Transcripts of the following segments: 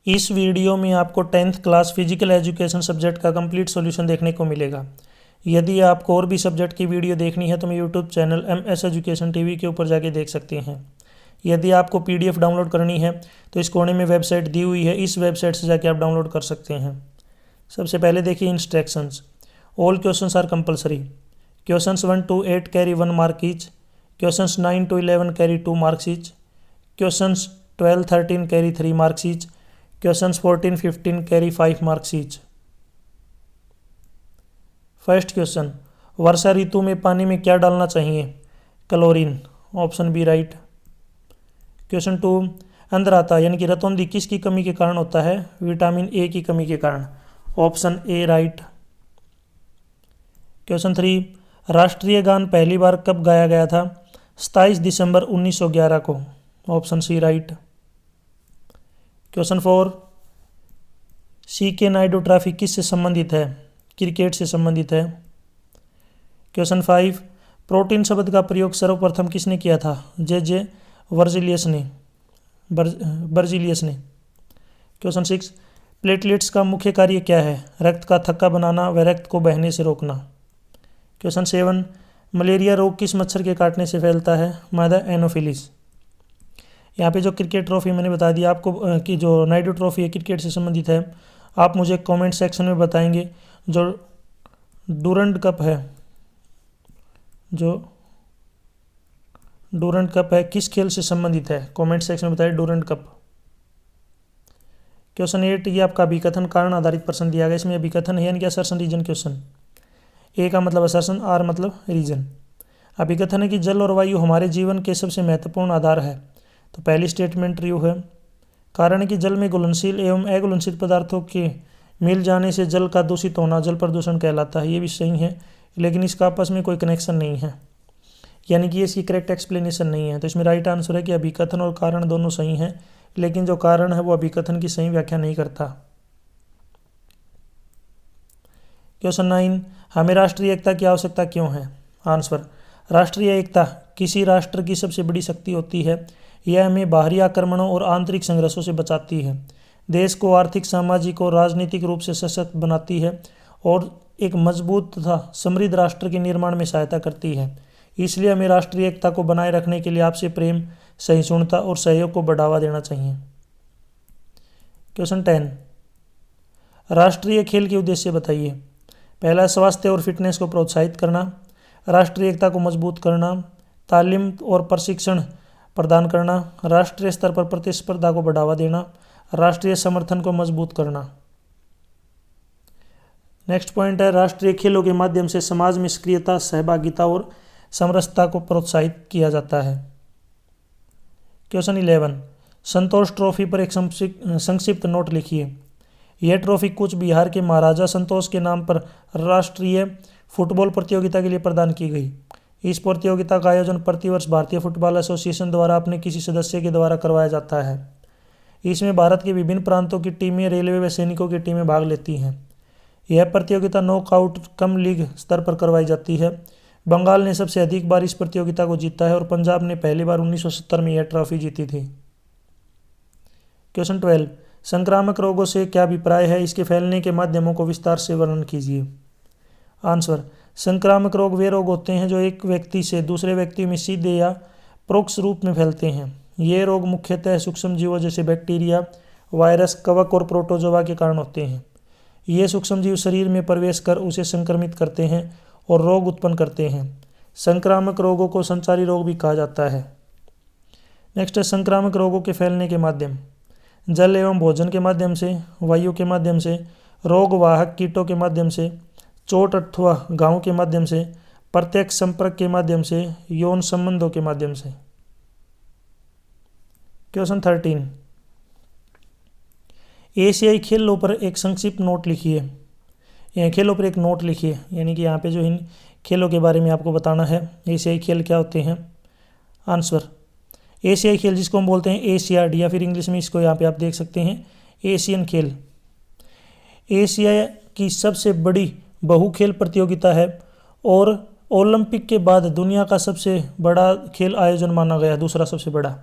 इस वीडियो में आपको 10th class physical education subject का कंप्लीट सॉल्यूशन देखने को मिलेगा। यदि आपको और भी सब्जेक्ट की वीडियो देखनी है तो मेरे YouTube channel MS education TV के ऊपर जाके देख सकते हैं। यदि आपको PDF डाउनलोड करनी है तो इस कोने में वेबसाइट दी हुई है, इस वेबसाइट से जाके आप डाउनलोड कर सकते हैं। सबसे पहले देखिए instructions. All questions are compulsory. Questions 1 to 8 carry 1 mark each. Questions 9 to 11 carry 2 marks each. Questions 12-13 carry 3 marks each. Questions 14-15 carry 5 marks each. First question, वर्षा ऋतु में पानी में क्या डालना चाहिए? Chlorine, option B right. Question 2, अंधराता यानी कि रतौंधी किसकी कमी के कारण होता है? विटामिन ए की कमी के कारण, ऑप्शन ए राइट। क्वेश्चन 3, राष्ट्रीय गान पहली बार कब गाया गया था? 27 दिसंबर 1911 को, option C right. Question 4, CK Naidu trophy किससे संबंधित है? क्रिकेट से संबंधित है। क्वेश्चन 5, प्रोटीन शब्द का प्रयोग सर्वप्रथम किसने किया था? जे वर्जिलियस ने। क्वेश्चन 6, प्लेटलेट्स का मुख्य कार्य क्या है? रक्त का थक्का बनाना व रक्त को बहने से रोकना। क्वेश्चन 7, मलेरिया रोग किस मच्छर के काटने से फैलता है? मादा एनोफिलिस। यहाँ पे जो क्रिकेट ट्रॉफी मैंने बता दिया आपको कि जो नायडू ट्रॉफी है क्रिकेट से संबंधित है। आप मुझे कमेंट सेक्शन में बताएंगे जो डूरंड कप है किस खेल से संबंधित है? कमेंट सेक्शन में बताइए डूरंड कप। क्वेश्चन 8, ये आपका अभिकथन कारण आधारित प्रश्न दिया गया। इसमें अभिकथन है यानी कि असर्शन रीजन क्वेश्चन। ए का मतलब असर्शन, आर मतलब रीजन। अभिकथन है कि जल और वायु हमारे जीवन के सबसे महत्वपूर्ण आधार है, तो पहली स्टेटमेंट ट्रू है। कारण है कि जल में घुलनशील एवं अघुलनशील पदार्थों के मिल जाने से जल का दूषित होना जल प्रदूषण कहलाता है, ये भी सही है, लेकिन इसका आपस में कोई कनेक्शन नहीं है, यानी कि इसकी करेक्ट एक्सप्लेनेशन नहीं है। तो इसमें राइट आंसर है कि अभिकथन और कारण दोनों सही हैं, लेकिन जो कारण है वो अभिकथन की सही व्याख्या नहीं करता। क्वेश्चन 9, हमें राष्ट्रीय एकता की आवश्यकता क्यों है? आंसर, राष्ट्रीय एकता किसी राष्ट्र की सबसे बड़ी शक्ति होती है। यह हमें बाहरी आक्रमणों और आंतरिक संघर्षों से बचाती है, देश को आर्थिक, सामाजिक और राजनीतिक रूप से सशक्त बनाती है और एक मजबूत तथा समृद्ध राष्ट्र के निर्माण में सहायता करती है। इसलिए हमें राष्ट्रीय एकता को बनाए रखने के लिए आपसे प्रेम, सहिष्णुता और सहयोग को बढ़ावा देना चाहिए। क्वेश्चन 10, राष्ट्रीय खेल के उद्देश्य बताइए। पहला, स्वास्थ्य और फिटनेस को प्रोत्साहित करना, राष्ट्रीय एकता को मजबूत करना, तालीम और प्रशिक्षण प्रदान करना, राष्ट्रीय स्तर पर प्रतिस्पर्धा को बढ़ावा देना, राष्ट्रीय समर्थन को मजबूत करना। नेक्स्ट पॉइंट है, राष्ट्रीय खेलों के माध्यम से समाज में सक्रियता, सहभागिता और समरसता को प्रोत्साहित किया जाता है। क्वेश्चन 11, संतोष ट्रॉफी पर एक संक्षिप्त नोट लिखिए। यह ट्रॉफी कूच बिहार के महाराजा संतोष के नाम पर राष्ट्रीय फुटबॉल प्रतियोगिता के लिए प्रदान की गई। इस प्रतियोगिता का आयोजन प्रतिवर्ष भारतीय फुटबॉल एसोसिएशन द्वारा अपने किसी सदस्य के द्वारा करवाया जाता है। इसमें भारत के विभिन्न प्रांतों की टीमें, रेलवे व सैनिकों की टीमें भाग लेती हैं। यह प्रतियोगिता नॉकआउट कम लीग स्तर पर करवाई जाती है। बंगाल ने सबसे अधिक बार इस प्रतियोगिता को जीता है और पंजाब ने पहली बार 1970 में यह ट्रॉफी जीती थी। क्वेश्चन 12, संक्रामक रोगों से क्या अभिप्राय है? इसके फैलने के माध्यमों को विस्तार से वर्णन कीजिए। आंसर, संक्रामक रोग वे रोग होते हैं जो एक व्यक्ति से दूसरे व्यक्ति में सीधे या परोक्ष रूप में फैलते हैं। ये रोग मुख्यतः सूक्ष्म जीवों जैसे बैक्टीरिया, वायरस, कवक और प्रोटोजोआ के कारण होते हैं। ये सूक्ष्म जीव शरीर में प्रवेश कर उसे संक्रमित करते हैं और रोग उत्पन्न करते हैं। संक्रामक रोगों को संचारी रोग भी कहा जाता है। नेक्स्ट है, संक्रामक रोगों के फैलने के माध्यम। जल एवं भोजन के माध्यम से, वायु के माध्यम से, रोगवाहक कीटों के माध्यम से, चोट अथवा घाव के माध्यम से, प्रत्यक्ष संपर्क के माध्यम से, यौन संबंधों के माध्यम से। क्वेश्चन 13, एशियाई खेलों पर एक संक्षिप्त नोट लिखिए। खेलों पर एक नोट लिखिए, यानी कि यहाँ पे जो इन खेलों के बारे में आपको बताना है। एशियाई खेल क्या होते हैं? आंसर, एशियाई खेल जिसको हम बोलते हैं एशियाड, या फिर इंग्लिश में इसको यहाँ पे आप देख सकते हैं एशियन खेल, एशिया की सबसे बड़ी बहु खेल प्रतियोगिता है और ओलंपिक के बाद दुनिया का सबसे बड़ा खेल आयोजन माना गया, दूसरा सबसे बड़ा।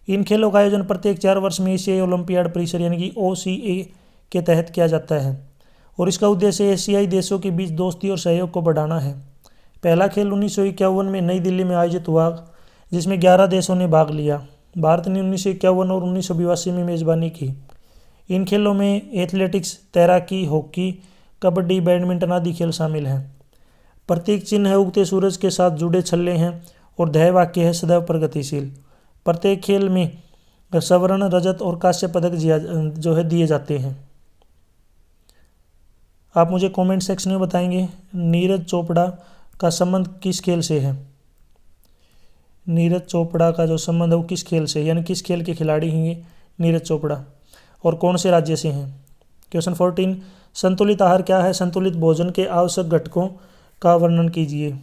इन खेलों का आयोजन प्रत्येक 4 वर्ष में एशियाई ओलंपियाड परिसर यानी कि OCA के तहत किया जाता है और इसका उद्देश्य एशियाई देशों के बीच दोस्ती और सहयोग को बढ़ाना है। पहला खेल 1951 में नई दिल्ली में आयोजित हुआ, जिसमें 11 देशों ने भाग लिया। भारत ने 1951 और 1982 में मेज़बानी की। इन खेलों में एथलेटिक्स, तैराकी, हॉकी, कबड्डी, बैडमिंटन आदि खेल शामिल हैं। प्रतीक चिन्ह है उगते सूरज के साथ जुड़े छल्ले हैं और ध्येय वाक्य है सदैव प्रगतिशील। प्रत्येक खेल में स्वर्ण, रजत और कांस्य पदक जो है दिए जाते हैं। आप मुझे कमेंट सेक्शन में बताएंगे नीरज चोपड़ा का संबंध किस खेल से है। नीरज चोपड़ा का जो संबंध है वो किस खेल से, यानी किस खेल के खिलाड़ी हैं नीरज चोपड़ा और कौन से राज्य से हैं। क्वेश्चन 14, संतुलित आहार क्या है? संतुलित भोजन के आवश्यक घटकों का वर्णन कीजिए।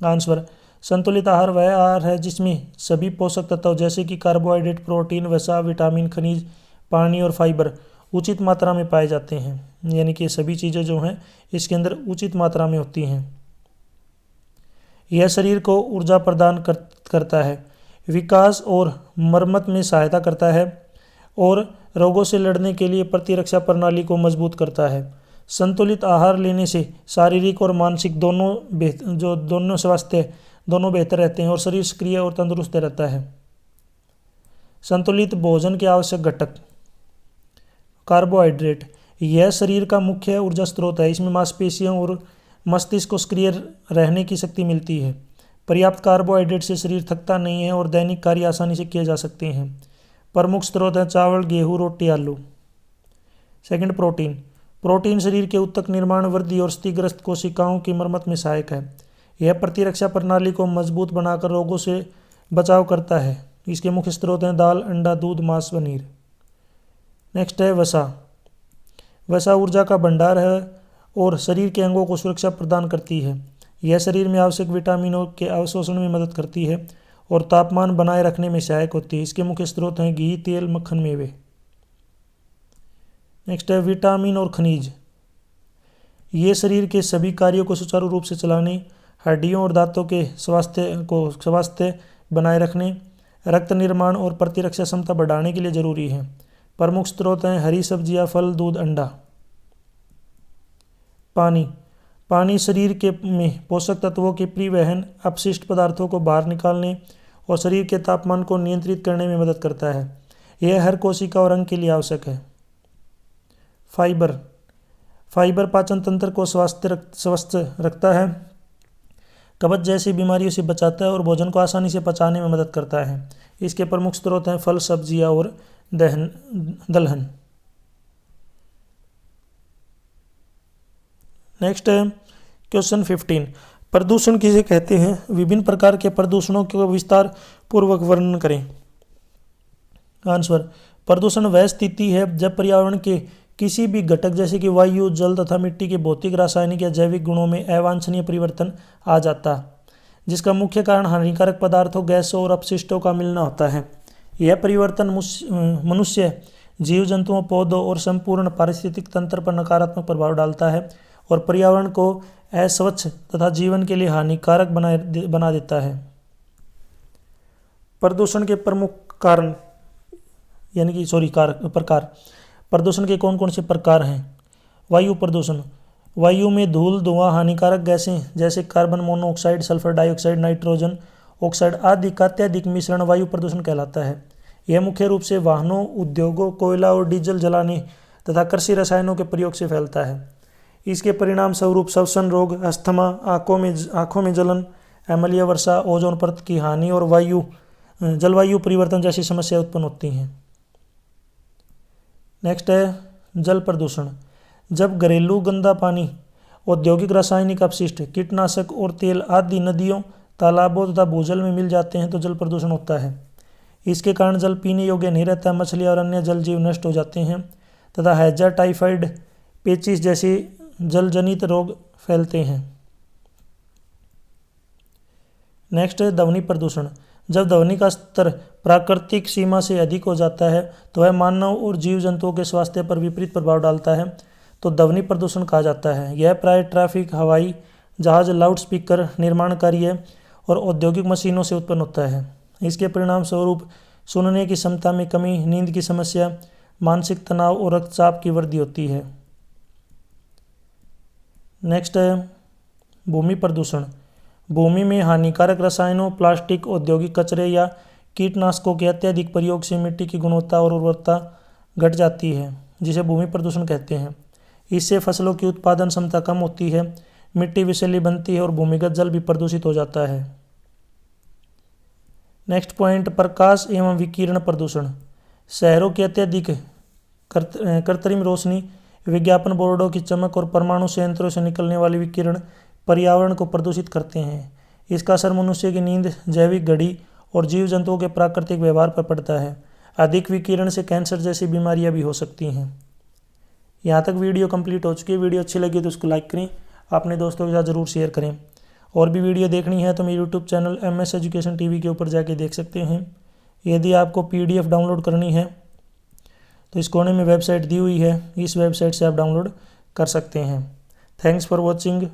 आंसर, संतुलित आहार वह आहार है जिसमें सभी पोषक तत्व जैसे कि कार्बोहाइड्रेट, प्रोटीन, वसा, विटामिन, खनिज, पानी और फाइबर उचित मात्रा में पाए जाते हैं। यानी कि सभी चीज़ें जो हैं इसके अंदर उचित मात्रा में होती हैं। यह शरीर को ऊर्जा प्रदान करता है, विकास और मरम्मत में सहायता करता है और रोगों से लड़ने के लिए प्रतिरक्षा प्रणाली को मजबूत करता है। संतुलित आहार लेने से शारीरिक और मानसिक दोनों स्वास्थ्य दोनों बेहतर रहते हैं और शरीर सक्रिय और तंदुरुस्त रहता है। संतुलित भोजन के आवश्यक घटक। कार्बोहाइड्रेट, यह शरीर का मुख्य ऊर्जा स्रोत है। इसमें मांसपेशियों और मस्तिष्क को सक्रिय रहने की शक्ति मिलती है। पर्याप्त कार्बोहाइड्रेट से शरीर थकता नहीं है और दैनिक कार्य आसानी से किए जा सकते हैं। प्रमुख स्रोत हैं चावल, गेहूँ, रोटी, आलू। Second, protein. प्रोटीन शरीर के ऊतक निर्माण, वृद्धि और क्षतिग्रस्त कोशिकाओं की मरम्मत में सहायक है। यह प्रतिरक्षा प्रणाली को मजबूत बनाकर रोगों से बचाव करता है। इसके मुख्य स्रोत हैं दाल, अंडा, दूध, मांस, पनीर। नेक्स्ट है वसा। वसा ऊर्जा का भंडार है और शरीर के अंगों को सुरक्षा प्रदान करती है। यह शरीर में आवश्यक विटामिनों के अवशोषण में मदद करती है और तापमान बनाए रखने में सहायक होती है। इसके मुख्य स्रोत हैं घी, तेल, मक्खन, मेवे। नेक्स्ट है विटामिन और खनिज। ये शरीर के सभी कार्यों को सुचारू रूप से चलाने, हड्डियों और दांतों के स्वास्थ्य बनाए रखने, रक्त निर्माण और प्रतिरक्षा क्षमता बढ़ाने के लिए जरूरी है। प्रमुख स्रोत हैं हरी सब्जियां, फल, दूध, अंडा। पानी। पानी शरीर में पोषक तत्वों के परिवहन, अपशिष्ट पदार्थों को बाहर निकालने और शरीर के तापमान को नियंत्रित करने में मदद करता है। यह हर कोशिका और अंग के लिए आवश्यक है। फाइबर। फाइबर पाचन तंत्र को स्वस्थ रखता है, कब्ज जैसी बीमारियों से बचाता है और भोजन को आसानी से पचाने में मदद करता है। इसके प्रमुख स्रोत हैं फल, सब्जियां और दलहन। नेक्स्ट है क्वेश्चन 15, प्रदूषण किसे कहते हैं? विभिन्न प्रकार के प्रदूषणों को विस्तार पूर्वक वर्णन करें। आंसर, प्रदूषण वह स्थिति है जब पर्यावरण के किसी भी घटक जैसे कि वायु, जल तथा मिट्टी के भौतिक, रासायनिक या जैविक गुणों में अवांछनीय परिवर्तन आ जाता, जिसका मुख्य कारण हानिकारक पदार्थों, गैसों और अपशिष्टों का मिलना होता है। यह परिवर्तन मनुष्य, जीव जंतुओं, पौधों और संपूर्ण पारिस्थितिक तंत्र पर नकारात्मक प्रभाव डालता है और पर्यावरण को अस्वच्छ तथा जीवन के लिए हानिकारक बना देता है। प्रदूषण के प्रमुख कारण प्रकार। प्रदूषण के कौन कौन से प्रकार हैं? वायु प्रदूषण। वायु में धूल, धुआं, हानिकारक गैसें जैसे carbon monoxide, sulphur dioxide, nitrogen oxide आदि का अत्यधिक मिश्रण वायु प्रदूषण कहलाता है। यह मुख्य रूप से वाहनों, उद्योगों, कोयला और डीजल जलाने तथा कृषि रसायनों के प्रयोग से फैलता है। इसके परिणाम स्वरूप श्वसन रोग, अस्थमा, आँखों में जलन, एमोनिया वर्षा, ओजोन परत की हानि और जलवायु परिवर्तन जैसी समस्याएं उत्पन्न होती हैं। नेक्स्ट है जल प्रदूषण। जब घरेलू गंदा पानी, औद्योगिक रासायनिक अपशिष्ट, कीटनाशक और तेल आदि नदियों, तालाबों तथा भूजल में मिल जाते हैं तो जल प्रदूषण होता है। इसके कारण जल पीने योग्य नहीं रहता, मछलियाँ और अन्य जल जीव नष्ट हो जाते हैं तथा हैजा, टाइफाइड, पेचिस जैसे जलजनित रोग फैलते हैं। नेक्स्ट है ध्वनि प्रदूषण। जब ध्वनि का स्तर प्राकृतिक सीमा से अधिक हो जाता है तो वह मानव और जीव जंतुओं के स्वास्थ्य पर विपरीत प्रभाव डालता है तो ध्वनि प्रदूषण कहा जाता है। यह प्राय ट्रैफिक, हवाई जहाज, लाउडस्पीकर, निर्माण कार्य और औद्योगिक मशीनों से उत्पन्न होता है। इसके परिणाम स्वरूप सुनने की क्षमता में कमी, नींद की समस्या, मानसिक तनाव और रक्तचाप की वृद्धि होती है। नेक्स्ट है भूमि प्रदूषण। भूमि में हानिकारक रसायनों, प्लास्टिक, औद्योगिक कचरे या कीटनाशकों के अत्यधिक प्रयोग से मिट्टी की गुणवत्ता और उर्वरता घट जाती है, जिसे भूमि प्रदूषण कहते हैं। इससे फसलों की उत्पादन क्षमता कम होती है, मिट्टी विषैली बनती है और भूमिगत जल भी प्रदूषित हो जाता है। नेक्स्ट पॉइंट, प्रकाश एवं विकिरण प्रदूषण। शहरों की अत्यधिक कृत्रिम रोशनी, विज्ञापन बोर्डों की चमक और परमाणु संयंत्रों से निकलने वाले विकिरण पर्यावरण को प्रदूषित करते हैं। इसका असर मनुष्य की नींद, जैविक घड़ी और जीव जंतुओं के प्राकृतिक व्यवहार पर पड़ता है। अधिक विकिरण से कैंसर जैसी बीमारियां भी हो सकती हैं। यहाँ तक वीडियो कंप्लीट हो चुकी है। वीडियो अच्छी लगी तो उसको लाइक करें, अपने दोस्तों के साथ ज़रूर शेयर करें। और भी वीडियो देखनी है तो मेरे YouTube channel MS education TV के ऊपर जाके देख सकते हैं। यदि आपको PDF डाउनलोड करनी है तो इस कोने में वेबसाइट दी हुई है, इस वेबसाइट से आप डाउनलोड कर सकते हैं। Thanks for watching.